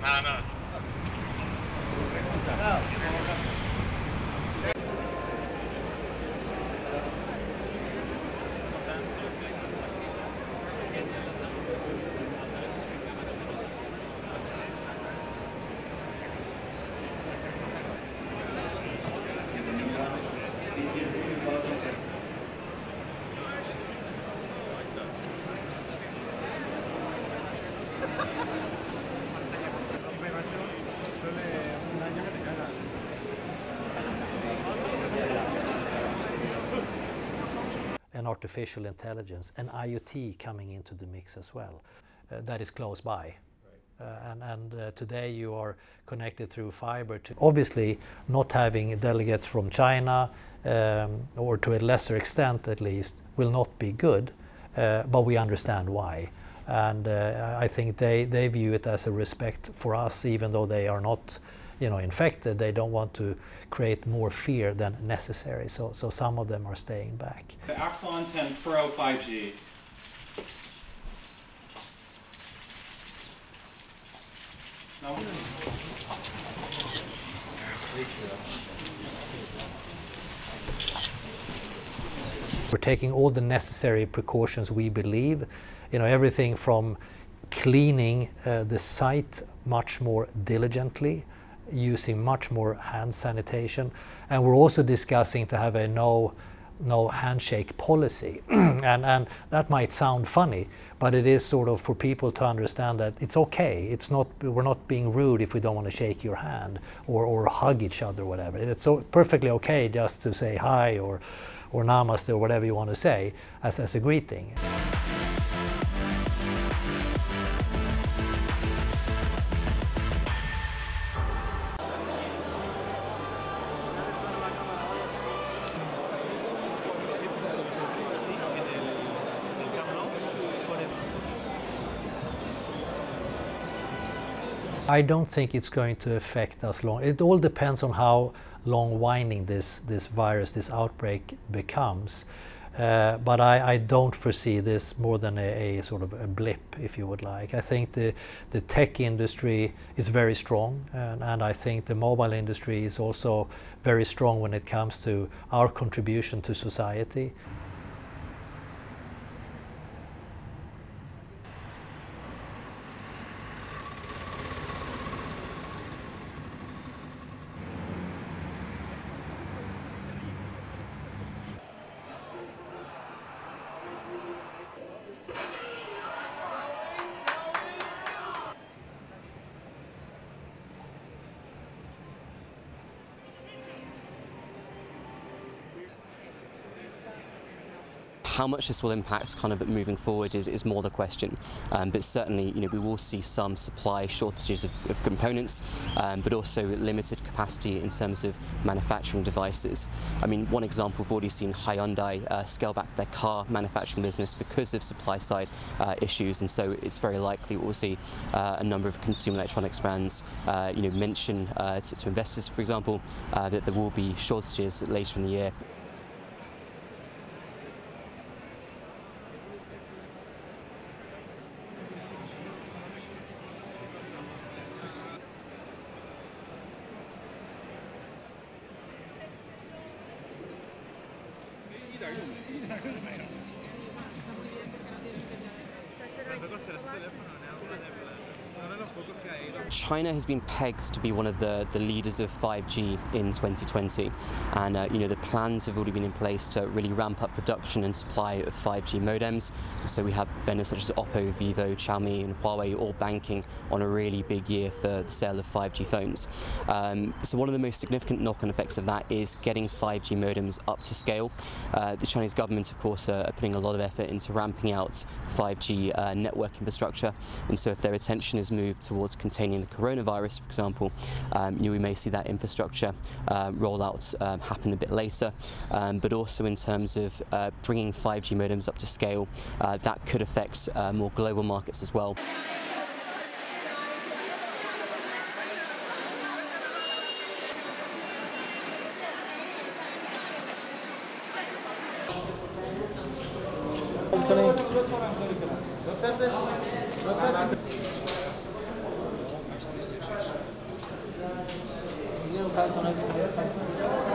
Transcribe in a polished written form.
No, no. And artificial intelligence and IoT coming into the mix as well. That is close by. Today you are connected through fiber to obviously not having delegates from China or to a lesser extent at least will not be good, but we understand why. And I think they view it as a respect for us, even though they are not infected. They don't want to create more fear than necessary. So some of them are staying back. The Ericsson 10 Pro 5G. No. We're taking all the necessary precautions, we believe. Everything from cleaning the site much more diligently, using much more hand sanitation, and we're also discussing to have a no handshake policy. and that might sound funny, but it is sort of for people to understand that it's okay. We're not being rude if we don't want to shake your hand or hug each other or whatever. It's so perfectly okay just to say hi or namaste or whatever you want to say as a greeting. I don't think it's going to affect us long. It all depends on how long-winding this virus, this outbreak becomes. But I don't foresee this more than a sort of a blip, if you would like. I think the tech industry is very strong, and I think the mobile industry is also very strong when it comes to our contribution to society. How much this will impact kind of moving forward is more the question, but certainly we will see some supply shortages of components, but also limited capacity in terms of manufacturing devices. I mean, one example, we've already seen Hyundai scale back their car manufacturing business because of supply side issues, and so it's very likely we'll see a number of consumer electronics brands mention to investors, for example, that there will be shortages later in the year. China has been pegged to be one of the leaders of 5G in 2020, and the plans have already been in place to really ramp up production and supply of 5G modems. So we have vendors such as Oppo, Vivo, Xiaomi and Huawei all banking on a really big year for the sale of 5G phones. So one of the most significant knock-on effects of that is getting 5G modems up to scale. The Chinese government, of course, are putting a lot of effort into ramping out 5G network infrastructure, and so if their attention is moved towards containing the coronavirus, for example, we may see that infrastructure rollouts happen a bit later, but also in terms of bringing 5G modems up to scale, that could affect more global markets as well. Skype connected.